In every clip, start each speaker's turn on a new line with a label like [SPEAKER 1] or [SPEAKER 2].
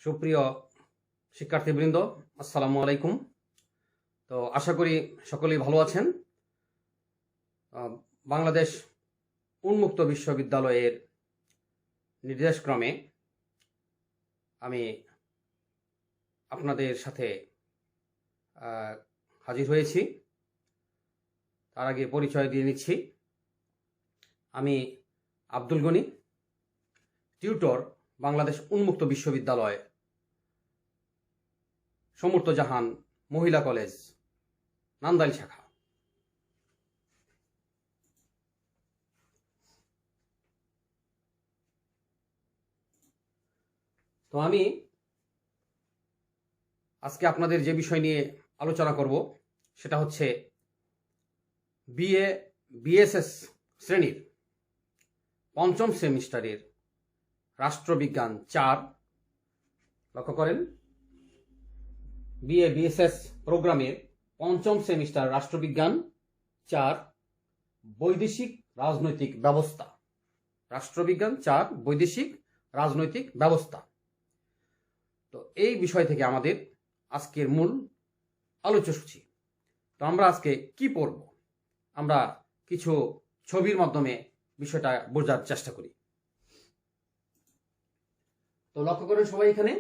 [SPEAKER 1] সুপ্রিয় শিক্ষার্থীবৃন্দ, আসসালামু আলাইকুম। তো আশা করি সকলেই ভালো আছেন। বাংলাদেশ উন্মুক্ত বিশ্ববিদ্যালয়ের নির্দেশক্রমে আমি আপনাদের সাথে হাজির হয়েছি। তার আগে পরিচয় দিয়ে নিচ্ছি। আমি আব্দুল গনি, টিউটর, বাংলাদেশ উন্মুক্ত বিশ্ববিদ্যালয়, সমর্থ জাহান মহিলা কলেজ, নান্দাইল শাখা। তো আমি আজকে আপনাদের যে বিষয় নিয়ে আলোচনা করব সেটা হচ্ছে বিএসএস শ্রেণীর পঞ্চম সেমিস্টারের রাষ্ট্রবিজ্ঞান 4। লক্ষ্য করেন, বিএসএস প্রোগ্রামের পঞ্চম সেমিস্টার রাষ্ট্রবিজ্ঞান 4 বৈদেশিক রাজনৈতিক ব্যবস্থা। রাষ্ট্রবিজ্ঞান 4 বৈদেশিক রাজনৈতিক ব্যবস্থা। তো এই বিষয় থেকে আমাদের আজকের মূল আলোচ্যসূচি। তো আমরা আজকে কি পড়ব? আমরা কিছু ছবির মাধ্যমে বিষয়টা বোঝার চেষ্টা করি। তো লক্ষ্য করেন সবাই, এখানে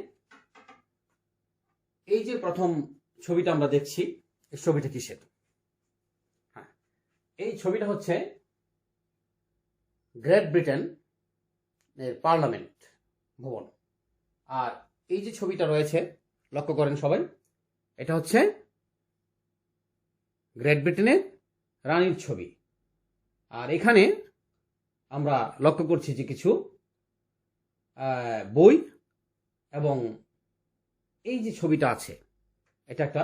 [SPEAKER 1] এই যে প্রথম ছবিটা আমরা দেখছি, এই ছবিটা কিসের? হ্যাঁ, এই ছবিটা হচ্ছে গ্রেট ব্রিটেন এর পার্লামেন্ট ভবন। আর এই যে ছবিটা রয়েছে, লক্ষ্য করেন সবাই, এটা হচ্ছে গ্রেট ব্রিটেনের রানীর ছবি। আর এখানে আমরা লক্ষ্য করছি যে কিছু বই এবং এই যে ছবিটা আছে, এটা একটা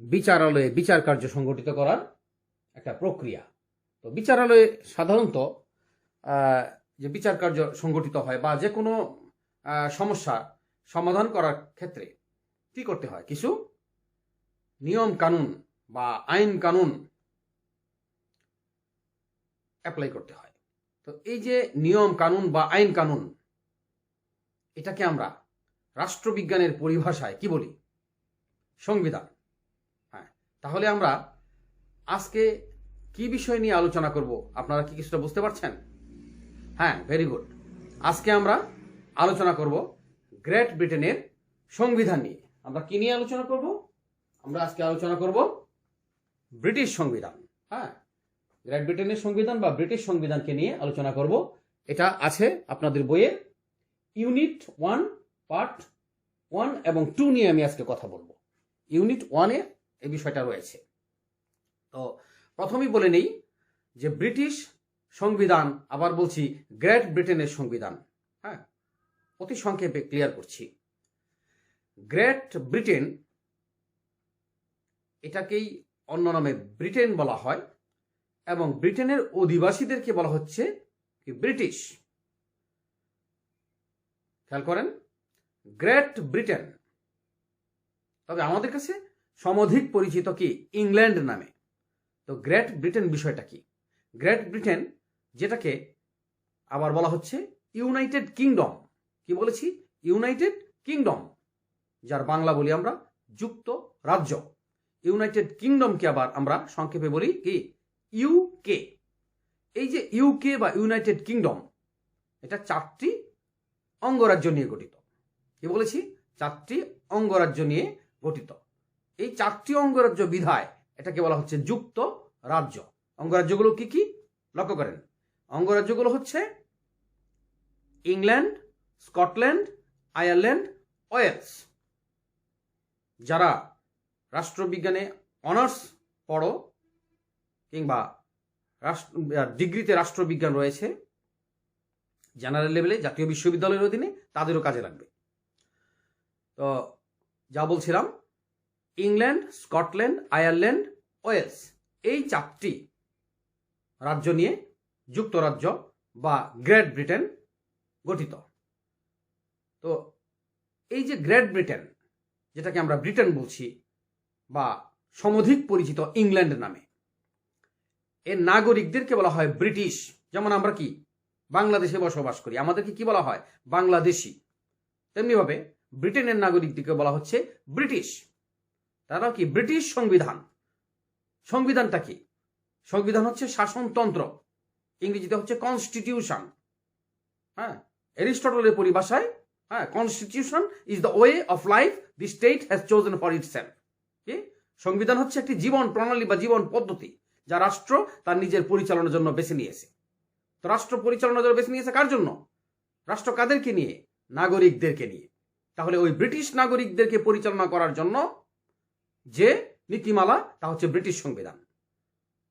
[SPEAKER 1] বিচারালয়ে বিচার কার্য সংগঠিত করার একটা প্রক্রিয়া। তো বিচারালয়ে সাধারণত যে বিচার কার্য সংগঠিত হয় বা যে কোনো সমস্যা সমাধান করার ক্ষেত্রে কি করতে হয়? কিছু নিয়ম কানুন বা আইন কানুন অ্যাপ্লাই করতে হয়। তো এই যে নিয়ম কানুন বা আইন কানুন, এটাকে আমরা রাষ্ট্রবিজ্ঞানের পরিভাষায় কি বলি? সংবিধান। হ্যাঁ, তাহলে আমরা আজকে কি বিষয় নিয়ে আলোচনা করব? আপনারা কি কিছুটা বুঝতে পারছেন? হ্যাঁ, ভেরি গুড। আজকে আমরা আলোচনা করব গ্রেট ব্রিটেনের সংবিধান নিয়ে। আমরা কি নিয়ে আলোচনা করব? আমরা আজকে আলোচনা করব ব্রিটিশ সংবিধান। হ্যাঁ, গ্রেট ব্রিটেনের সংবিধান বা ব্রিটিশ সংবিধানকে নিয়ে আলোচনা করব। এটা আছে আপনাদের বইয়ে ইউনিট 1 পার্ট 1 এবং 2 নিয়ে আমি আজকে কথা বলবো। ইউনিট 1-এ এই বিষয়টা রয়েছে। তো প্রথমেই বলে নেই যে ব্রিটিশ সংবিধান, আবার বলছি গ্রেট ব্রিটেনের সংবিধান। হ্যাঁ, অতি সংক্ষেপে ক্লিয়ার করছি। গ্রেট ব্রিটেন, এটাকেই অন্য নামে ব্রিটেন বলা হয় এবং ব্রিটেনের অধিবাসীদেরকে বলা হচ্ছে কি? ব্রিটিশ। খেয়াল করেন, গ্রেট ব্রিটেন। তবে আমাদের কাছে সমধিক পরিচিত কি? ইংল্যান্ড নামে। তো গ্রেট ব্রিটেন বিষয়টা কি? গ্রেট ব্রিটেন, যেটাকে আবার বলা হচ্ছে ইউনাইটেড কিংডম। কি বলেছি? ইউনাইটেড কিংডম, যার বাংলা বলি আমরা যুক্ত রাজ্য। ইউনাইটেড কিংডমকে আবার আমরা সংক্ষেপে বলি কি? ইউকে। এই যে ইউকে বা ইউনাইটেড কিংডম, এটা 4টি অঙ্গরাজ্য নিয়ে গঠিত। কি বলেছি? 4টি অঙ্গরাজ্য নিয়ে গঠিত। এই 4টি অঙ্গরাজ্য বিধায় এটাকে বলা হচ্ছে যুক্ত রাজ্য। অঙ্গরাজ্যগুলো কি কি? লক্ষ্য করেন, অঙ্গরাজ্যগুলো হচ্ছে ইংল্যান্ড, স্কটল্যান্ড, আয়ারল্যান্ড, ওয়েলস। যারা রাষ্ট্রবিজ্ঞানে অনার্স পড়ো কিংবা ডিগ্রিতে রাষ্ট্রবিজ্ঞান রয়েছে জেনারেল লেভেলে জাতীয় বিশ্ববিদ্যালয়ের অধীনে, তাদেরও কাজে লাগবে। তো যা বলছিলাম, ইংল্যান্ড, স্কটল্যান্ড, আয়ারল্যান্ড, ওয়েলস, এই 4টি রাজ্য নিয়ে যুক্তরাজ্য বা গ্রেট ব্রিটেন গঠিত। তো এই যে গ্রেট ব্রিটেন, যেটাকে আমরা ব্রিটেন বলছি বা সমধিক পরিচিত ইংল্যান্ড নামে, এর নাগরিকদেরকে বলা হয় ব্রিটিশ। যেমন আমরা কি বাংলাদেশে বসবাস করি, আমাদেরকে কি বলা হয়? বাংলাদেশি। তেমনিভাবে ব্রিটেনের নাগরিকদেরকে বলা হচ্ছে ব্রিটিশ। তারা কি? ব্রিটিশ সংবিধান। সংবিধানটা কি? সংবিধান হচ্ছে শাসনতন্ত্র, ইংরেজিতে হচ্ছে কনস্টিটিউশন। হ্যাঁ, এরিস্টটলের পরিভাষায় constitution is the way of life the state has chosen for itself. কি? সংবিধান হচ্ছে একটি জীবন প্রণালী বা জীবন পদ্ধতি যা রাষ্ট্র তার নিজের পরিচালনার জন্য বেছে নিয়েছে। তো রাষ্ট্র পরিচালনার জন্য বেছে নিয়েছে কার জন্য? রাষ্ট্র কাদেরকে নিয়ে? নাগরিকদেরকে নিয়ে। তাহলে ওই ব্রিটিশ নাগরিকদেরকে পরিচালনা করার জন্য যে নীতিমালা, তা হচ্ছে ব্রিটিশ সংবিধান।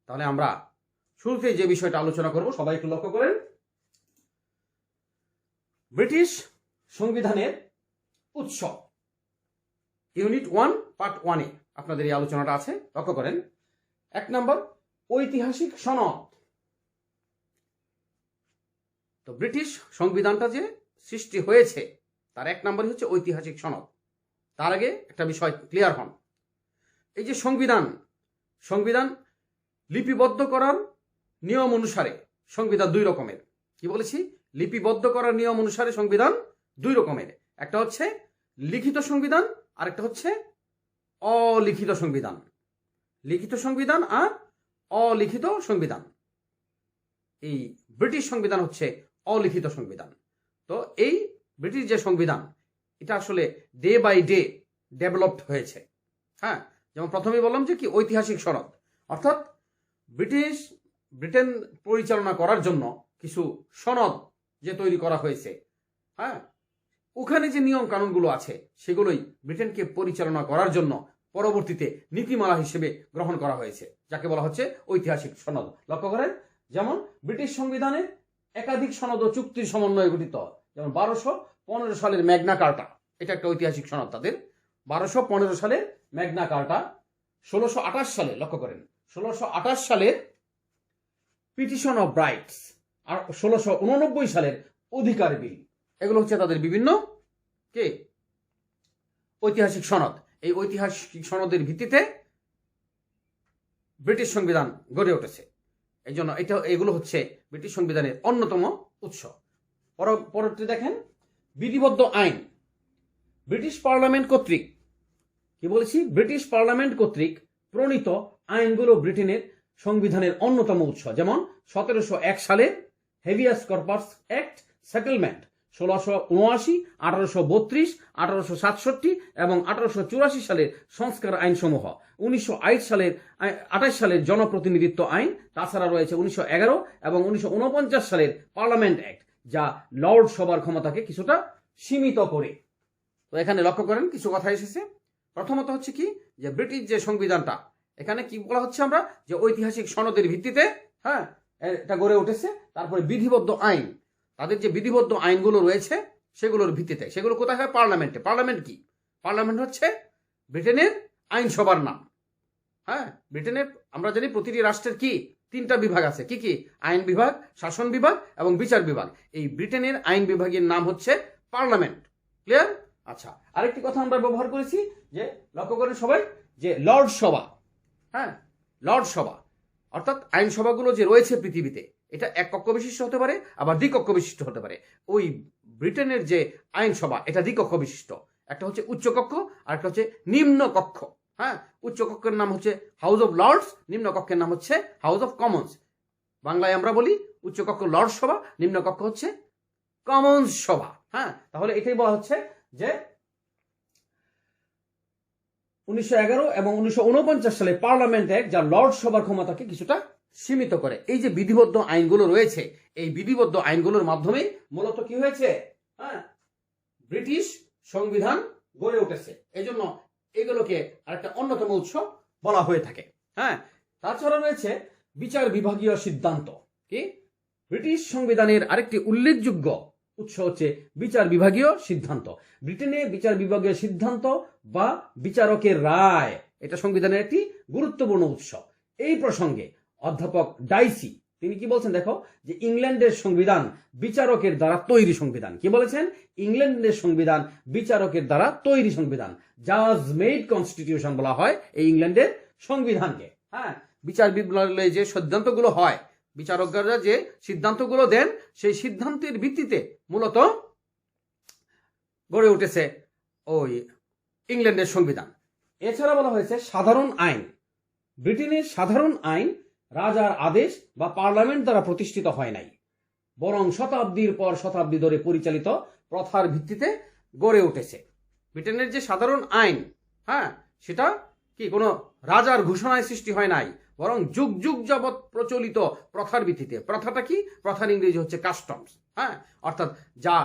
[SPEAKER 1] তাহলে আমরা শুরুতে যে বিষয়টা আলোচনা করব, সবাই একটু লক্ষ্য করেন। ব্রিটিশ সংবিধানের উৎস, ইউনিট 1 পার্ট 1-এ আপনাদের এই আলোচনাটা আছে। লক্ষ্য করেন, 1 নম্বর ঐতিহাসিক সনদ। তো ব্রিটিশ সংবিধানটা যে সৃষ্টি হয়েছে তার 1 নম্বরই হচ্ছে ঐতিহাসিক সনদ। তার আগে একটা বিষয় ক্লিয়ার হন। এই যে সংবিধান লিপিবদ্ধ করার নিয়ম অনুসারে সংবিধান 2 রকমের। কি বলেছি? লিপিবদ্ধ করার নিয়ম অনুসারে সংবিধান 2 রকমের। একটা হচ্ছে লিখিত সংবিধান, আর একটা হচ্ছে অলিখিত সংবিধান। লিখিত সংবিধান আর অলিখিত সংবিধান। এই ব্রিটিশ সংবিধান হচ্ছে অলিখিত সংবিধান। তো এই ব্রিটিশ যে সংবিধান, এটা আসলে ডে বাই ডে ডেভেলপড হয়েছে। হ্যাঁ, যেমন প্রথমেই বললাম যে কি ঐতিহাসিক সনদ, অর্থাৎ ব্রিটেন পরিচালনা করার জন্য কিছু সনদ যে তৈরি করা হয়েছে। হ্যাঁ, ওখানে যে নিয়ম কানুনগুলো আছে সেগুলোই ব্রিটেনকে পরিচালনা করার জন্য পরবর্তীতে নীতিমালা হিসেবে গ্রহণ করা হয়েছে, যাকে বলা হচ্ছে ঐতিহাসিক সনদ। লক্ষ্য করেন, যেমন ব্রিটিশ সংবিধানে একাধিক সনদ ও চুক্তির সমন্বয়ে গঠিত। যেমন 1215 সালের ম্যাগনা কার্টা, এটা একটা ঐতিহাসিক সনদ তাদের। 1215 সালের ম্যাগনা কার্টা। 1628 সালে, লক্ষ্য করেন, 1628 সালের পিটিশন অফ রাইটস, আর 1689 সালের অধিকার বিল। এগুলো হচ্ছে তাদের বিভিন্ন কে ঐতিহাসিক সনদ। এই ঐতিহাসিক সনদের ভিত্তিতে ব্রিটিশ সংবিধান গড়ে উঠেছে। এই জন্য এগুলো হচ্ছে ব্রিটিশ সংবিধানের অন্যতম উৎস। পরবর্তী দেখেন, বিধিবদ্ধ আইন। ব্রিটিশ পার্লামেন্ট কর্তৃক, কি বলেছি? ব্রিটিশ পার্লামেন্ট কর্তৃক প্রণীত আইনগুলো ব্রিটেনের সংবিধানের অন্যতম উৎস। যেমন 1701 সালের হেভিয়াস কর্পাস অ্যাক্ট সেটেলমেন্ট, 1679, 1832, 1867 এবং 1884 সালের সংস্কার আইনসমূহ, 1928 সালের জনপ্রতিনিধিত্ব আইন, তাছাড়া রয়েছে 1911 এবং 1949 সালের পার্লামেন্ট অ্যাক্ট, যা লর্ড সভার ক্ষমতাকে কিছুটা সীমিত করে। তো এখানে লক্ষ্য করেন কিছু কথা এসেছে। প্রথমত হচ্ছে কি, যে ব্রিটিশ যে সংবিধানটা, এখানে কি বলা হচ্ছে আমরা, যে ঐতিহাসিক সনদের ভিত্তিতে এটা গড়ে উঠেছে। তারপরে বিধিবদ্ধ আইন, তাদের যে বিধিবদ্ধ আইনগুলো রয়েছে সেগুলোর ভিত্তিতে। সেগুলো কোথায় হয়? পার্লামেন্টে। পার্লামেন্ট কি? পার্লামেন্ট হচ্ছে ব্রিটেনের আইনসভার নাম। হ্যাঁ, ব্রিটেনের আমরা জানি প্রতিটি রাষ্ট্রের কি 3টা বিভাগ আছে। কি কি? আইন বিভাগ, শাসন বিভাগ এবং বিচার বিভাগ। এই ব্রিটেনের আইন বিভাগের নাম হচ্ছে পার্লামেন্ট। ক্লিয়ার? আচ্ছা, আরেকটি কথা আমরা ব্যবহার করেছি, যে লক্ষ্য করেন সবাই, যে লর্ড সভা। হ্যাঁ, লর্ড সভা অর্থাৎ আইনসভাগুলো যে রয়েছে পৃথিবীতে, এটা এক কক্ষ বিশিষ্ট হতে পারে, আবার দ্বিকক্ষ বিশিষ্ট হতে পারে। ওই ব্রিটেনের যে আইনসভা, এটা দ্বিকক্ষ বিশিষ্ট। একটা হচ্ছে উচ্চ কক্ষ, আর একটা হচ্ছে নিম্ন কক্ষ। হ্যাঁ, উচ্চ কক্ষের নাম হচ্ছে হাউস অফ লর্ডস, নিম্ন কক্ষের নাম হচ্ছে হাউস অফ কমন্স। বাংলায় আমরা বলি উচ্চ কক্ষ লর্ড সভা, নিম্ন কক্ষ হচ্ছে কমন্স সভা। হ্যাঁ, তাহলে এটাই বলা হচ্ছে যে 1911 এবং 1949 সালে পার্লামেন্ট অ্যাক্ট, যা লর্ড সভার ক্ষমতাকে কিছুটা সীমিত করে। এই যে বিধিবদ্ধ আইনগুলো রয়েছে, এই বিধিবদ্ধ আইনগুলোর মাধ্যমে মূলত কি হয়েছে? হ্যাঁ, ব্রিটিশ সংবিধান গড়ে উঠেছে। এই জন্য এগুলোকে আরেকটা অন্যতম উৎস বলা হয়ে থাকে। হ্যাঁ, তাছাড়া রয়েছে বিচার বিভাগীয় সিদ্ধান্ত। কি? ব্রিটিশ সংবিধানের আরেকটি উল্লেখযোগ্য উৎস হচ্ছে বিচার বিভাগীয় সিদ্ধান্ত। ব্রিটেনে বিচার বিভাগীয় সিদ্ধান্ত বা বিচারকের রায়, এটা সংবিধানের একটি গুরুত্বপূর্ণ উৎস। এই প্রসঙ্গে অধ্যাপক ডাইসি তিনি কি বলছেন দেখো, যে ইংল্যান্ডের সংবিধান বিচারকের দ্বারা তৈরি সংবিধান। কি বলেছেন? ইংল্যান্ডের সংবিধান বিচারকের দ্বারা তৈরি সংবিধান। জাজ মেড কনস্টিটিউশন বলা হয় এই ইংল্যান্ডের সংবিধানকে। হ্যাঁ, বিচার বিভাগে যে সিদ্ধান্তগুলো হয়, বিচারকরা যে সিদ্ধান্তগুলো দেন, সেই সিদ্ধান্তের ভিত্তিতে মূলত গড়ে উঠেছে ওই ইংল্যান্ডের সংবিধান। এছাড়া বলা হয়েছে সাধারণ আইন। ব্রিটেনের সাধারণ আইন রাজার আদেশ বা পার্লামেন্ট দ্বারা প্রতিষ্ঠিত হয় নাই, বরং শতাব্দীর পর শতাব্দী ধরে পরিচালিত প্রথার ভিত্তিতে গড়ে উঠেছে। ব্রিটেনের যে সাধারণ আইন, হ্যাঁ, সেটা কি কোনো রাজার ঘোষণায় সৃষ্টি হয় নাই, বরং যুগ যুগ যাবৎ প্রচলিত প্রথার ভিত্তিতে। প্রথাটা কি? প্রথার ইংরেজি হচ্ছে কাস্টমস। হ্যাঁ, অর্থাৎ যা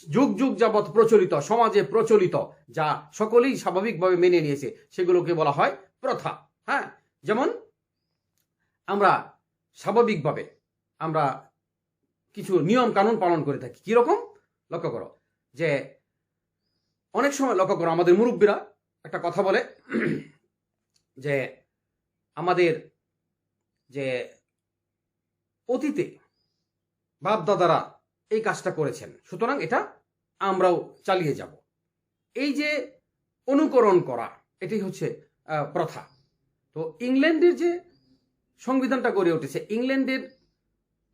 [SPEAKER 1] যুগ যুগ যাবৎ প্রচলিত, সমাজে প্রচলিত, যা সকলেই স্বাভাবিকভাবে মেনে নিয়েছে, সেগুলোকে বলা হয় প্রথা। হ্যাঁ, যেমন আমরা স্বাভাবিকভাবে আমরা কিছু নিয়ম কানুন পালন করে থাকি। কিরকম? লক্ষ্য করো যে অনেক সময় লক্ষ্য করো আমাদের মুরব্বীরা একটা কথা বলে যে আমাদের যে অতীতে বাপ দাদারা এই কাজটা করেছেন, সুতরাং এটা আমরাও চালিয়ে যাব। এই যে অনুকরণ করা, এটাই হচ্ছে প্রথা। তো ইংল্যান্ডের যে সংবিধানটা গড়ে উঠেছে, ইংল্যান্ডের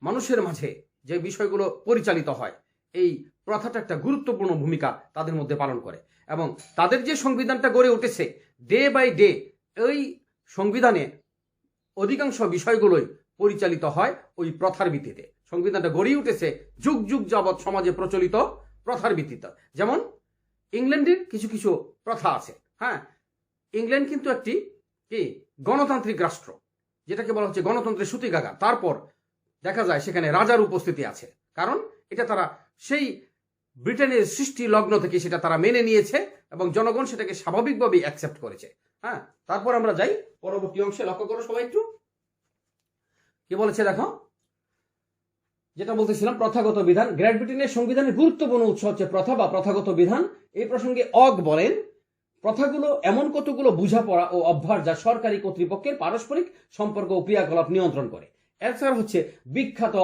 [SPEAKER 1] মানুষের মাঝে যে বিষয়গুলো পরিচালিত হয়, এই প্রথাটা একটা গুরুত্বপূর্ণ ভূমিকা তাদের মধ্যে পালন করে। এবং তাদের যে সংবিধানটা গড়ে উঠেছে, ডে বাই ডে ওই সংবিধানে অধিকাংশ বিষয়গুলোই পরিচালিত হয় ওই প্রথার ভিত্তিতে। সংবিধানটা গড়ে উঠেছে যুগ যুগ যাবৎ সমাজে প্রচলিত প্রথার ভিত্তিতে। যেমন ইংল্যান্ডের কিছু কিছু প্রথা আছে। হ্যাঁ, ইংল্যান্ড কিন্তু একটি কি গণতান্ত্রিক রাষ্ট্র, যেটাকে বলা হচ্ছে গণতন্ত্রের সূতিকাগার। তারপর দেখা যায় সেখানে রাজার উপস্থিতি আছে, কারণ এটা তারা সেই ব্রিটেনের সৃষ্টি লগ্ন থেকে সেটা তারা মেনে নিয়েছে এবং জনগণ সেটাকে স্বাভাবিকভাবেই অ্যাকসেপ্ট করেছে। হ্যাঁ, তারপর আমরা যাই পরবর্তী অংশে। লক্ষ্য করো সবাই একটু কি বলেছে দেখো। যেটা বলতেছিলাম, প্রথাগত বিধান। গ্রেট ব্রিটেনের সংবিধানের গুরুত্বপূর্ণ উৎস হচ্ছে প্রথা বা প্রথাগত বিধান। এই প্রসঙ্গে অগ বলেন, প্রথাগুলো এমন কতগুলো বোঝাপড়া ও অভ্যাস যা সরকারি কর্তৃপক্ষের পারস্পরিক সম্পর্ক ও ক্রিয়াকলাপ নিয়ন্ত্রণ করে। এছাড়া হচ্ছে বিখ্যাত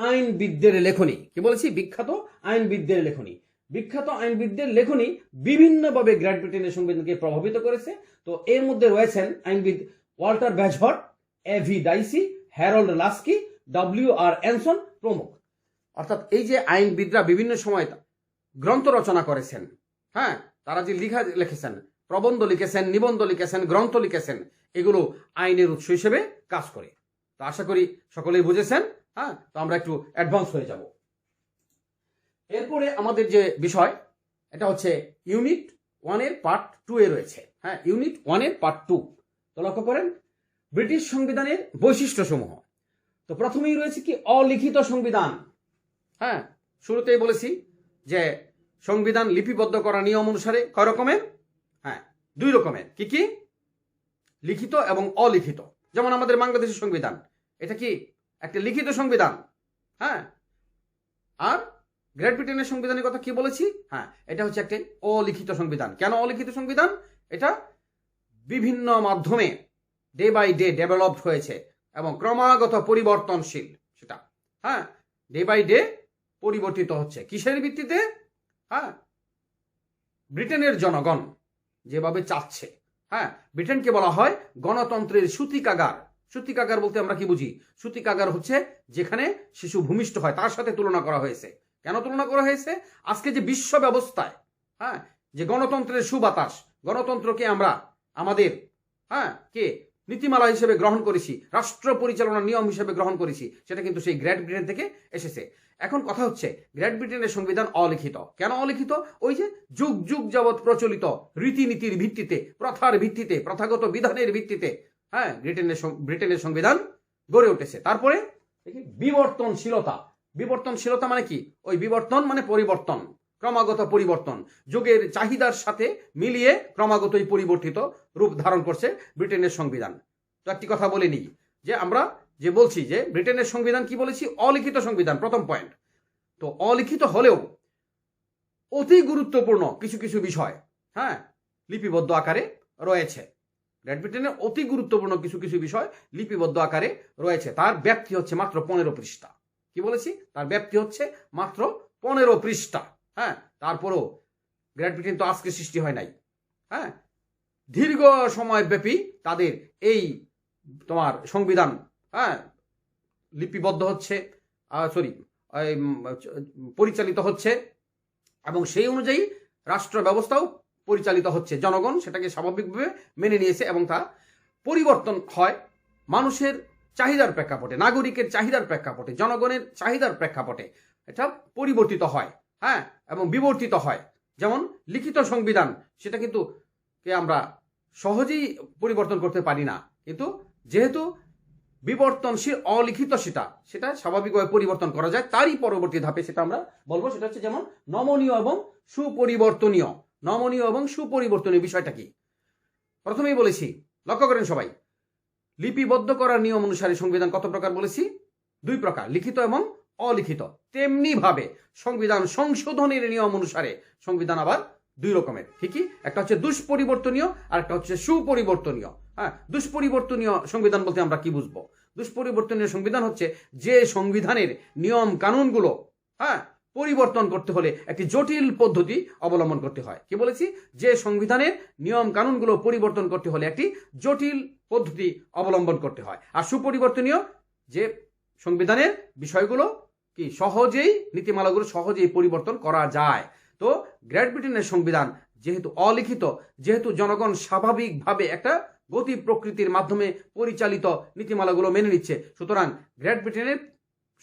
[SPEAKER 1] আইনবিদদের লেখনী। কি বলেছি? বিখ্যাত আইনবিদদের লেখনী। বিখ্যাত আইনবিদদের লেখনী বিভিন্নভাবে গ্রেট ব্রিটেনের সংবিধানকে প্রভাবিত করেছে। তো এর মধ্যে রয়েছেন আইনবিদ Walter Bagehot, A V Dicey, Harold Laski, W R. Anson প্রমুখ। অর্থাৎ এই যে আইনবিদরা বিভিন্ন সময় গ্রন্থ রচনা করেছেন, হ্যাঁ, তারা যে লিখেছেন, প্রবন্ধ লিখেছেন, নিবন্ধ লিখেছেন, গ্রন্থ লিখেছেন, এগুলো আইনের উৎস হিসেবে কাজ করে। তো আশা করি সকলেই বুঝেছেন। হ্যাঁ, তো আমরা একটু অ্যাডভান্স হয়ে যাব। এরপরে আমাদের যে বিষয়, এটা হচ্ছে ইউনিট 1 এর পার্ট 2 এ রয়েছে। হ্যাঁ, ইউনিট 1 এর পার্ট 2। তো লক্ষ্য করেন ব্রিটিশ সংবিধানের বৈশিষ্ট্য সমূহ। তো প্রথমেই রয়েছে কি অলিখিত সংবিধান। হ্যাঁ, শুরুতেই বলেছি যে সংবিধান লিপিবদ্ধ করা নিয়ম অনুসারে কয় রকমের? হ্যাঁ, 2 রকমের। কি কি? লিখিত এবং অলিখিত। যেমন আমাদের বাংলাদেশের সংবিধান, এটা কি একটা লিখিত সংবিধান। হ্যাঁ, আর গ্রেট ব্রিটেনের সংবিধানের কথা কি বলেছি? হ্যাঁ, এটা হচ্ছে একটা অলিখিত সংবিধান। কেন অলিখিত সংবিধান? এটা বিভিন্ন মাধ্যমে ডে বাই ডে ডেভেলপড হয়েছে এবং ক্রমাগত পরিবর্তনশীল সেটা। হ্যাঁ, ডে বাই ডে পরিবর্তিত হচ্ছে। কিসের ভিত্তিতে? হ্যাঁ, ব্রিটেনের জনগণ যেভাবে চাচ্ছে। হ্যাঁ, ব্রিটেনকে বলা হয় গণতন্ত্রের সূতিকাগার। সূতিকাগার বলতে আমরা কি বুঝি? সূতিকাগার হচ্ছে যেখানে শিশু ভূমিষ্ঠ হয়, তার সাথে তুলনা করা হয়েছে। কেন তুলনা করা হয়েছে? আজকে যে বিশ্ব ব্যবস্থায়, হ্যাঁ, যে গণতন্ত্রের সুবাতাস, গণতন্ত্রকে আমরা আমাদের কে নীতিমালা হিসেবে গ্রহণ করেছি, রাষ্ট্র পরিচালনার নিয়ম হিসেবে গ্রহণ করেছি, সেটা কিন্তু সেই গ্রেট ব্রিটেন থেকে এসেছে। এখন কথা হচ্ছে গ্রেট ব্রিটেনের সংবিধান অলিখিত। কেন অলিখিত? ওই যে যুগ যুগ যাবৎ প্রচলিত রীতিনীতির ভিত্তিতে, প্রথার ভিত্তিতে, প্রথাগত বিধানের ভিত্তিতে হ্যাঁ ব্রিটেনের সংবিধান গড়ে উঠেছে। তারপরে বিবর্তনশীলতা। বিবর্তনশীলতা মানে কি? ওই বিবর্তন মানে পরিবর্তন, ক্রমাগত পরিবর্তন, যুগের চাহিদার সাথে মিলিয়ে ক্রমাগতই পরিবর্তিত রূপ ধারণ করছে ব্রিটেনের সংবিধান। তো একটি কথা বলে নিই যে আমরা যে বলছি যে ব্রিটেনের সংবিধান কি বলেছি? অলিখিত সংবিধান, প্রথম পয়েন্ট। তো অলিখিত হলেও অতি গুরুত্বপূর্ণ কিছু কিছু বিষয় হ্যাঁ লিপিবদ্ধ আকারে রয়েছে। গ্রেট ব্রিটেনের অতি গুরুত্বপূর্ণ কিছু কিছু বিষয় লিপিবদ্ধ আকারে রয়েছে। তার ব্যাপ্তি হচ্ছে মাত্র 15 পৃষ্ঠা। কি বলেছি? তার ব্যাপ্তি হচ্ছে মাত্র 15 পৃষ্ঠা। হ্যাঁ, তারপরও গ্রেট ব্রিটেন তো আজকে সৃষ্টি হয় নাই। হ্যাঁ, দীর্ঘ সময় ব্যাপী তাদের এই তোমার সংবিধান লিপিবদ্ধ হচ্ছে, পরিচালিত হচ্ছে এবং সেই অনুযায়ী রাষ্ট্র ব্যবস্থাও পরিচালিত হচ্ছে, জনগণ সেটাকে স্বাভাবিকভাবে মেনে নিয়েছে এবং তা পরিবর্তন হয় মানুষের চাহিদার প্রেক্ষাপটে, নাগরিকের চাহিদার প্রেক্ষাপটে, জনগণের চাহিদার প্রেক্ষাপটে এটা পরিবর্তিত হয়, হ্যাঁ, এবং বিবর্তিত হয়। যেমন লিখিত সংবিধান, সেটা কিন্তু আমরা সহজেই পরিবর্তন করতে পারি না, কিন্তু যেহেতু বিবর্তনশীল অলিখিত সেটা স্বাভাবিকভাবে পরিবর্তন করা যায়। তারই পরবর্তী ধাপে সেটা আমরা বলবো, সেটা হচ্ছে যেমন নমনীয় এবং সুপরিবর্তনীয়। নমনীয় এবং সুপরিবর্তনীয় বিষয়টা কি প্রথমেই বলেছি, লক্ষ্য করেন সবাই। লিপিবদ্ধ করার নিয়ম অনুসারে সংবিধান কত প্রকার বলেছি? 2 প্রকার, লিখিত এবং অলিখিত। তেমনি ভাবে সংবিধান সংশোধনের নিয়ম অনুসারে সংবিধান আবার 2 রকমের, ঠিকই। একটা হচ্ছে দুষ্পরিবর্তনীয় আর একটা হচ্ছে সুপরিবর্তনীয়। হ্যাঁ, দুষ্পরিবর্তনীয় সংবিধান বলতে আমরা কি বুঝবো? দুষ্পরিবর্তনীয় সংবিধান হচ্ছে যে সংবিধানের নিয়ম কানুনগুলো পরিবর্তন করতে হলে একটি জটিল পদ্ধতি অবলম্বন করতে হয়। কি বলেছি? যে সংবিধানের নিয়ম কানুনগুলো পরিবর্তন করতে হলে একটি জটিল পদ্ধতি অবলম্বন করতে হয়। আর সুপরিবর্তনীয় যে সংবিধানের বিষয়গুলো কি সহজেই, নীতিমালাগুলো সহজেই পরিবর্তন করা যায়। তো গ্রেট ব্রিটেনের সংবিধান যেহেতু অলিখিত, যেহেতু জনগণ স্বাভাবিকভাবে একটা গতি প্রকৃতির মাধ্যমে পরিচালিত নীতিমালাগুলো মেনে নিচ্ছে, সুতরাং গ্রেট ব্রিটেনের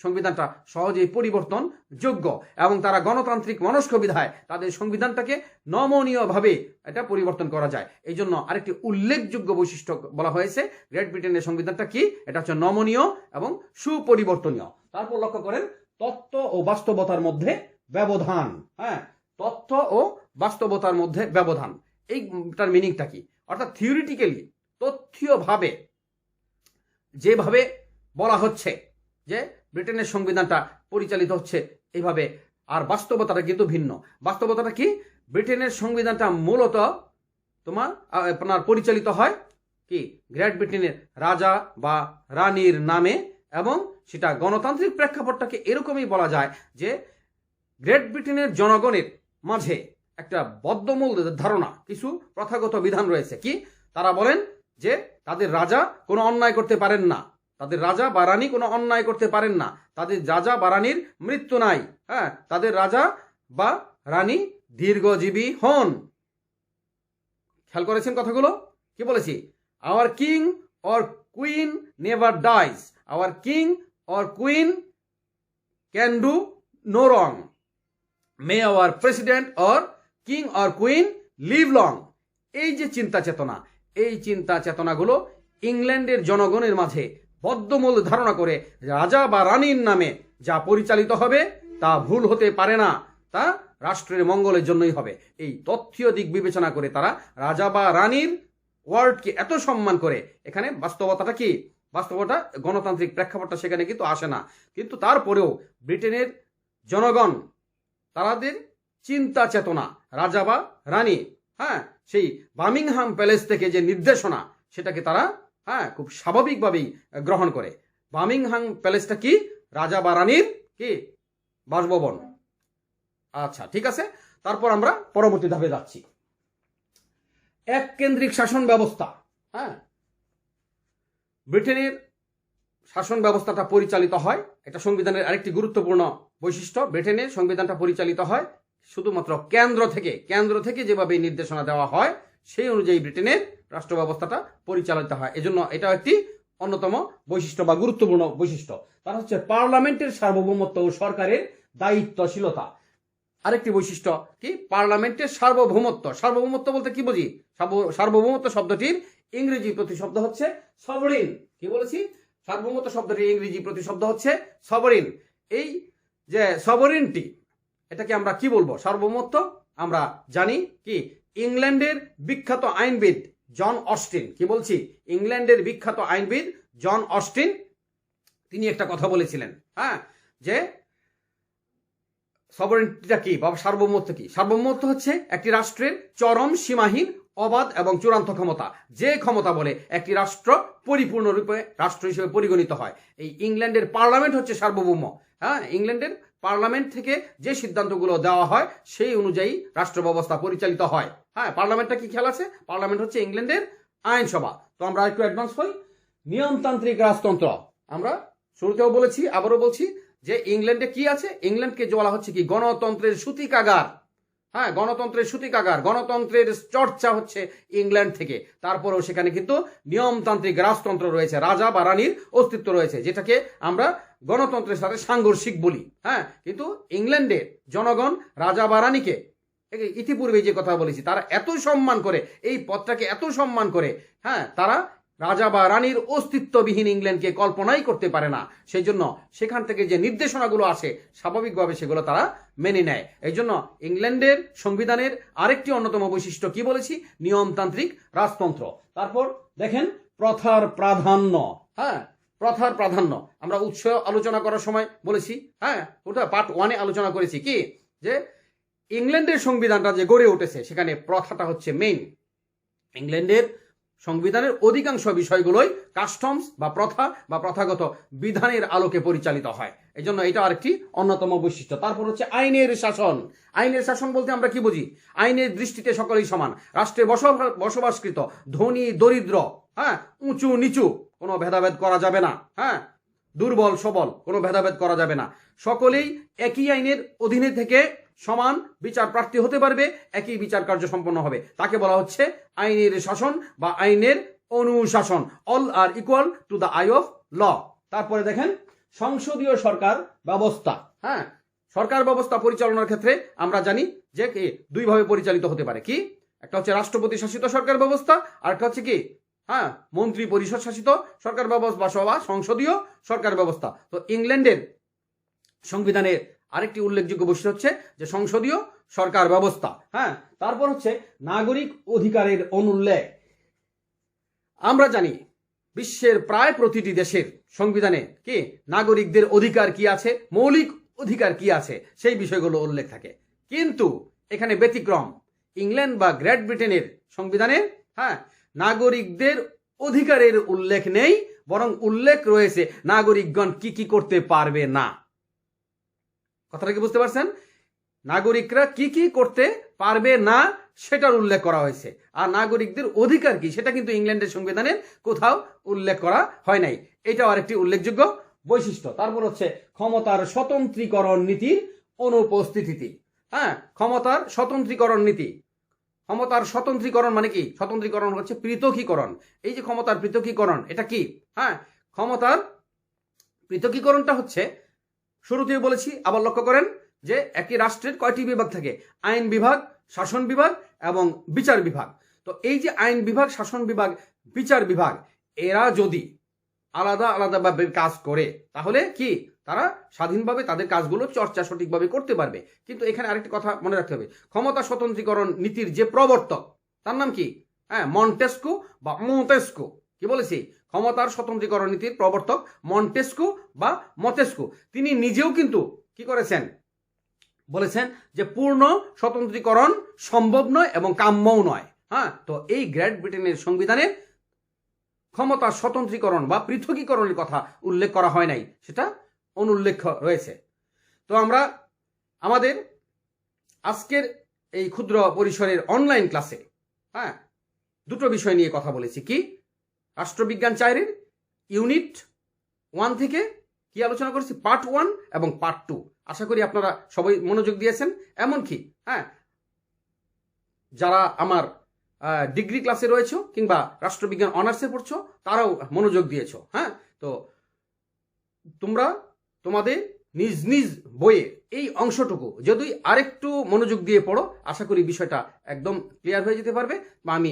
[SPEAKER 1] সংবিধানটা সহজেই পরিবর্তন যোগ্য এবং তারা গণতান্ত্রিক মনস্ক বিধায় তাদের সংবিধানটাকে নমনীয়ভাবে এটা পরিবর্তন করা যায়। এই জন্য আরেকটি উল্লেখযোগ্য বৈশিষ্ট্য বলা হয়েছে গ্রেট ব্রিটেনের সংবিধানটা কি, এটা হচ্ছে নমনীয় এবং সুপরিবর্তনীয়। তারপর লক্ষ্য করেন তত্ত্ব ও বাস্তবতার মধ্যে ব্যবধান। হ্যাঁ, তথ্য ও বাস্তবতার মধ্যে ব্যবধান, এইটার মিনিংটা কি? অর্থাৎ থিওরিটিক্যালি, তথ্যভাবে যেভাবে বলা হচ্ছে যে ব্রিটেনের সংবিধানটা পরিচালিত হচ্ছে এইভাবে, আর বাস্তবতাটা কিন্তু ভিন্ন। বাস্তবতাটা কি? ব্রিটেনের সংবিধানটা মূলত আপনার পরিচালিত হয় কি গ্রেট ব্রিটেনের রাজা বা রানীর নামে, এবং সেটা গণতান্ত্রিক প্রেক্ষাপটটাকে এরকমই বলা যায় যে গ্রেট ব্রিটেনের জনগণের মাঝে একটা বদ্ধমূল ধারণা, কিছু প্রথাগত বিধান রয়েছে। কি? তারা বলেন যে তাদের রাজা কোনো অন্যায় করতে পারেন না, তাদের রাজা বা রানী কোনো অন্যায় করতে পারেন না, তাদের রাজা বা রানীর মৃত্যু নাই, হ্যাঁ, তাদের রাজা বা রানী দীর্ঘজীবী হন। খেয়াল করেছেন কথাগুলো? কি বলেছি? Our king or queen never dies, our king or queen can do no wrong, may our president or king or queen live long. এই যে চিন্তা চেতনা, এই চিন্তা চেতনাগুলো ইংল্যান্ডের জনগণের মাঝে বদ্ধমূল ধারণা করে রাজা বা রানীর নামে যা পরিচালিত হবে তা ভুল হতে পারে না, তা রাষ্ট্রের মঙ্গলের জন্যই হবে। এই তথ্য দিক বিবেচনা করে তারা রাজা বা রানীর ওয়ার্ডকে এত সম্মান করে। এখানে বাস্তবতাটা কি? বাস্তবতা গণতান্ত্রিক প্রেক্ষাপটটা সেখানে কিন্তু আসে না। কিন্তু তারপরেও ব্রিটেনের জনগণ তাদের চিন্তা চেতনা, রাজা বা রানী, হ্যাঁ, সেই বার্মিংহাম প্যালেস থেকে যে নির্দেশনা, সেটাকে তারা খুব স্বাভাবিকভাবেই গ্রহণ করে। বার্মিংহাম প্যালেসটা কি? রাজা বা রানীর কি বাসভবন। আচ্ছা, ঠিক আছে। তারপর আমরা পরবর্তী ধাপে যাচ্ছি, এক কেন্দ্রিক শাসন ব্যবস্থা। হ্যাঁ, ব্রিটেনের শাসন ব্যবস্থাটা পরিচালিত হয়, এটা সংবিধানের আরেকটি গুরুত্বপূর্ণ বৈশিষ্ট্য। ব্রিটেনের সংবিধানটা পরিচালিত হয় শুধুমাত্র কেন্দ্র থেকে যেভাবে নির্দেশনা দেওয়া হয় সেই অনুযায়ী ব্রিটেনের রাষ্ট্র ব্যবস্থাটা পরিচালিত হয়। এজন্য এটা একটি অন্যতম বৈশিষ্ট্য বা গুরুত্বপূর্ণ বৈশিষ্ট্য। তার হচ্ছে পার্লামেন্টের সার্বভৌমত্ব ও সরকারের দায়িত্বশীলতা। আরেকটি বৈশিষ্ট্য কি? পার্লামেন্টের সার্বভৌমত্ব। সার্বভৌমত্ব বলতে কি বুঝি? সার্বভৌমত্ব শব্দটির ইংরেজি প্রতিশব্দ হচ্ছে সভরেন। কি বলেছি? সার্বভৌমত্ব শব্দটির ইংরেজি প্রতিশব্দ হচ্ছে সভরেন। এই যে সভরেনটি, এটাকে আমরা কি বলবো? সার্বভৌমত্ব আমরা জানি কি ইংল্যান্ডের বিখ্যাত আইনবিদ জন অস্টিন। কি বলছি? ইংল্যান্ডের বিখ্যাত আইনবিদ জন অস্টিন তিনি একটা কথা বলেছিলেন, যে সভরেনটিটা কি বা সার্বভৌমত্ব কি? সার্বভৌমত্ব হচ্ছে একটি রাষ্ট্রের চরম সীমাহীন অবাধ এবং চূড়ান্ত ক্ষমতা, যে ক্ষমতা বলে একটি রাষ্ট্র পরিপূর্ণরূপে রাষ্ট্র হিসেবে পরিগণিত হয়। এই ইংল্যান্ডের পার্লামেন্ট হচ্ছে সার্বভৌম। ইংল্যান্ডের পার্লামেন্ট থেকে যে সিদ্ধান্তগুলো দেওয়া হয় সেই অনুযায়ী রাষ্ট্র ব্যবস্থা পরিচালিত হয়। পার্লামেন্টটা কি খেয়াল আছে? পার্লামেন্ট হচ্ছে ইংল্যান্ডের আইনসভা। তো আমরা একটু অ্যাডভান্স হই। নিয়মতান্ত্রিক রাজতন্ত্র, আমরা শুরুতেও বলেছি, আবারও বলছি যে ইংল্যান্ডে কি আছে? ইংল্যান্ডকে বলা হচ্ছে কি গণতন্ত্রের সূতিকাগার। হ্যাঁ, গণতন্ত্রের সূতিকাগার, গণতন্ত্রের চর্চা হচ্ছে ইংল্যান্ড থেকে। তারপরেও সেখানে কিন্তু নিয়মতান্ত্রিক রাজতন্ত্র রয়েছে, রাজা বা রানীর অস্তিত্ব রয়েছে, যেটাকে আমরা গণতন্ত্রের সাথে সাংঘর্ষিক বলি। হ্যাঁ, কিন্তু ইংল্যান্ডের জনগণ রাজা বা রানীকে ইতিপূর্বে যে কথা বলেছি, তারা এত সম্মান করে, এই পদটাকে এত সম্মান করে, হ্যাঁ, তারা রাজা বা রানীর অস্তিত্ববিহীন ইংল্যান্ডকে কল্পনাই করতে পারে না। সেই জন্য সেখান থেকে যে নির্দেশনাগুলো আসে স্বাভাবিকভাবে সেগুলো তারা মেনে নেয়। এই জন্য ইংল্যান্ডের সংবিধানের আরেকটি অন্যতম বৈশিষ্ট্য কি বলেছি, নিয়মতান্ত্রিক রাজতন্ত্র। তারপর দেখেন প্রথার প্রাধান্য। হ্যাঁ, প্রথার প্রাধান্য আমরা উৎস আলোচনা করার সময় বলেছি। হ্যাঁ, ওটা পার্ট 1-এ আলোচনা করেছি কি, যে ইংল্যান্ডের সংবিধানটা যে গড়ে উঠেছে সেখানে প্রথাটা হচ্ছে মেইন। ইংল্যান্ডের সংবিধানের অধিকাংশ বিষয়গুলোই কাস্টমস বা প্রথা বা প্রথাগত বিধানের আলোকে পরিচালিত হয়। এই জন্য এটা আরেকটি অন্যতম বৈশিষ্ট্য। তারপর হচ্ছে আইনের শাসন। আইনের শাসন বলতে আমরা কি বুঝি, আইনের দৃষ্টিতে সকলেই সমান, রাষ্ট্রে বসবাসকৃত ধনী দরিদ্র, হ্যাঁ, উঁচু নিচু কোনো ভেদাভেদ করা যাবে না। হ্যাঁ, দুর্বল সবল কোনো ভেদাভেদ করা যাবে না, সকলেই একই আইনের অধীনে থেকে সমান বিচার প্রার্থী হতে পারবে, একই বিচার কার্য সম্পন্ন হবে, তাকে বলা হচ্ছে আইনের শাসন বা আইনের অনুশাসন। All are equal to the eye of law. তারপরে দেখেন সংসদীয় সরকার ব্যবস্থা। হ্যাঁ, সরকার ব্যবস্থা পরিচালনার ক্ষেত্রে আমরা জানি যে দুইভাবে পরিচালিত হতে পারে। কি, একটা হচ্ছে রাষ্ট্রপতি শাসিত সরকার ব্যবস্থা, আর একটা হচ্ছে কি, হ্যাঁ, মন্ত্রী পরিষদ শাসিত সরকার ব্যবস্থা বা সংসদীয় সরকার ব্যবস্থা। তো ইংল্যান্ডের সংবিধানের আরেকটি উল্লেখযোগ্য বৈশিষ্ট্য হচ্ছে যে সংসদীয় সরকার ব্যবস্থা। হ্যাঁ, তারপর হচ্ছে নাগরিক অধিকারের অনুল্লেখ। আমরা জানি বিশ্বের প্রায় প্রতিটি দেশের সংবিধানে কি নাগরিকদের অধিকার কি আছে, মৌলিক অধিকার কি আছে, সেই বিষয়গুলো উল্লেখ থাকে। কিন্তু এখানে ব্যতিক্রম, ইংল্যান্ড বা গ্রেট ব্রিটেনের সংবিধানে হ্যাঁ নাগরিকদের অধিকারের উল্লেখ নেই, বরং উল্লেখ রয়েছে নাগরিকগণ কি কি করতে পারবে না। কথাটা কি বুঝতে পারছেন? নাগরিকরা কি কি করতে পারবে না সেটার উল্লেখ করা হয়েছে, আর নাগরিকদের অধিকার কি সেটা কিন্তু ইংল্যান্ডের সংবিধানের কোথাও উল্লেখ করা হয় নাই। এটাও আরেকটি উল্লেখযোগ্য বৈশিষ্ট্য। তারপর হচ্ছে ক্ষমতার স্বতন্ত্রীকরণ নীতির অনুপস্থিতি। হ্যাঁ, ক্ষমতার স্বতন্ত্রীকরণ নীতি। ক্ষমতার স্বতন্ত্রীকরণ মানে কি? স্বতন্ত্রীকরণ হচ্ছে পৃথকীকরণ। এই যে ক্ষমতার পৃথকীকরণ, এটা কি? হ্যাঁ, ক্ষমতার পৃথকীকরণটা হচ্ছে, শুরুতেই বলেছি, আবার লক্ষ্য করেন যে একই রাষ্ট্রের কয়টি বিভাগ থাকে? আইন বিভাগ, শাসন বিভাগ এবং বিচার বিভাগ। তো এই যে আইন বিভাগ, শাসন বিভাগ, বিচার বিভাগ, এরা যদি আলাদা আলাদাভাবে কাজ করে তাহলে কি তারা স্বাধীনভাবে তাদের কাজগুলো চর্চা সঠিকভাবে করতে পারবে। কিন্তু এখানে আরেকটি কথা মনে রাখতে হবে, ক্ষমতা স্বতন্ত্রীকরণ নীতির যে প্রবর্তক তার নাম কি? হ্যাঁ, মন্টেস্কু বা মন্তেস্কু। কি বলেছি? ক্ষমতার স্বতন্ত্রীকরণ নীতির প্রবর্তক মন্টেস্কু বা মতেস্কু। তিনি নিজেও কিন্তু কি করেছেন? বলেছেন যে পূর্ণ স্বতন্ত্রীকরণ সম্ভব নয় এবং কাম্যও নয়। হ্যাঁ, তো এই গ্রেট ব্রিটেনের সংবিধানে ক্ষমতা স্বতন্ত্রীকরণ বা পৃথকীকরণের কথা উল্লেখ করা হয় নাই, সেটা অনুল্লেখ রয়েছে। তো আমরা আমাদের আজকের এই ক্ষুদ্র পরিসরের অনলাইন ক্লাসে হ্যাঁ দুটো বিষয় নিয়ে কথা বলেছি। কি? রাষ্ট্রবিজ্ঞান 4-এর ইউনিট 1 থেকে কি আলোচনা করেছি, পার্ট 1 এবং পার্ট 2। আশা করি আপনারা সবাই মনোযোগ দিয়েছেন। এমনকি হ্যাঁ যারা আমার ডিগ্রি ক্লাসে রয়েছে কিংবা রাষ্ট্রবিজ্ঞান অনার্সে পড়ছো তারাও মনোযোগ দিয়েছো। হ্যাঁ, তো তোমরা তোমাদের নিজ নিজ বইয়ে এই অংশটুকু যদি আরেকটু মনোযোগ দিয়ে পড়ো, আশা করি বিষয়টা একদম ক্লিয়ার হয়ে যেতে পারবে বা আমি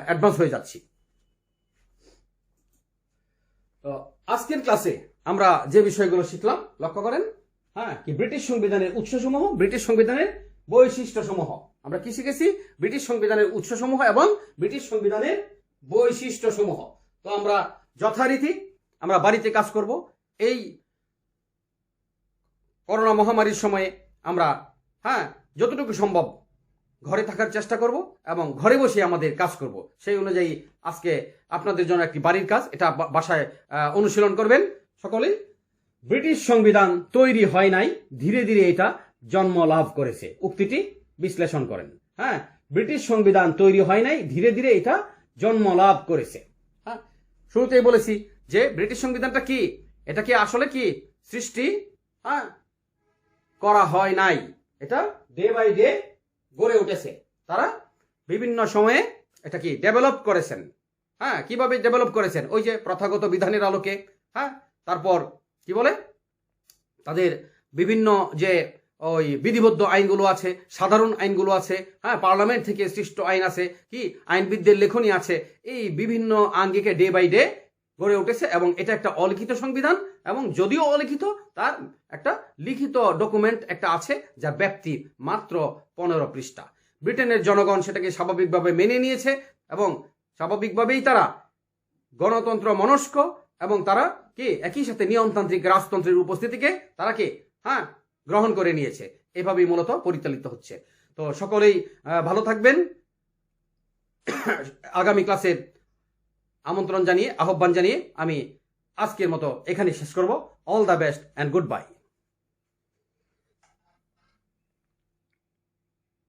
[SPEAKER 1] অ্যাডভান্স হয়ে যাচ্ছি। তো আজকের ক্লাসে আমরা যে বিষয়গুলো শিখলাম লক্ষ্য করেন। হ্যাঁ, কি ব্রিটিশ সংবিধানের উৎসসমূহ, ব্রিটিশ সংবিধানের বৈশিষ্ট্যসমূহ। আমরা কি শিখেছি? ব্রিটিশ সংবিধানের উৎসসমূহ এবং ব্রিটিশ সংবিধানের বৈশিষ্ট্যসমূহ। তো আমরা যথারীতি আমরা বাড়িতে কাজ করব। এই করোনা মহামারীর সময়ে আমরা হ্যাঁ যতটুকু সম্ভব ঘরে থাকার চেষ্টা করব এবং ঘরে বসে আমাদের কাজ করব। সেই অনুযায়ী আজকে আপনাদের জন্য একটি বাড়ির কাজ, এটা বাসায় অনুশীলন করবেন সকলেই। ব্রিটিশ সংবিধান তৈরি হয় নাই, ধীরে ধীরে এটা জন্ম লাভ করেছে। উক্তিটি বিশ্লেষণ করেন। হ্যাঁ, ব্রিটিশ সংবিধান তৈরি হয় নাই, ধীরে ধীরে এটা জন্ম লাভ করেছে। হ্যাঁ, শুরুতেই বলেছি যে ব্রিটিশ সংবিধানটা কি, এটা কি আসলে কি সৃষ্টি করা হয় নাই, এটা ডে বাই ডে গড়ে উঠেছে, তারা বিভিন্ন সময়ে এটা কি ডেভেলপ করেছেন। হ্যাঁ, কিভাবে ডেভেলপ করেছেন? ওই যে প্রথাগত বিধানের আলোকে, হ্যাঁ, তারপর কি বলে তাদের বিভিন্ন যে ওই বিধিবদ্ধ আইনগুলো আছে, সাধারণ আইনগুলো আছে, হ্যাঁ, পার্লামেন্ট থেকে সৃষ্ট আইন আছে, কি আইনবিদদের লেখনী আছে, এই বিভিন্ন আঙ্গিকে ডে বাই ডে গড়ে উঠেছে। এবং এটা একটা অলিখিত সংবিধান, এবং যদিও অলিখিত, তার একটা লিখিত ডকুমেন্ট একটা আছে, যার ব্যাপ্তি মাত্র 15 পৃষ্ঠা। ব্রিটেনের জনগণ সেটাকে স্বাভাবিকভাবে মেনে নিয়েছে, এবং স্বাভাবিকভাবেই তারা গণতন্ত্র মনস্ক, এবং তারা কি একই সাথে নিয়মতান্ত্রিক রাজতন্ত্রের উপস্থিতিকে তারা কি হ্যাঁ গ্রহণ করে নিয়েছে। এভাবেই মূলত পরিচালিত হচ্ছে। তো সকলেই ভালো থাকবেন। আগামী ক্লাসের আমন্ত্রণ জানিয়ে, আহ্বান জানিয়ে আমি আজকের মতো এখানে শেষ করব। All the best and good bye.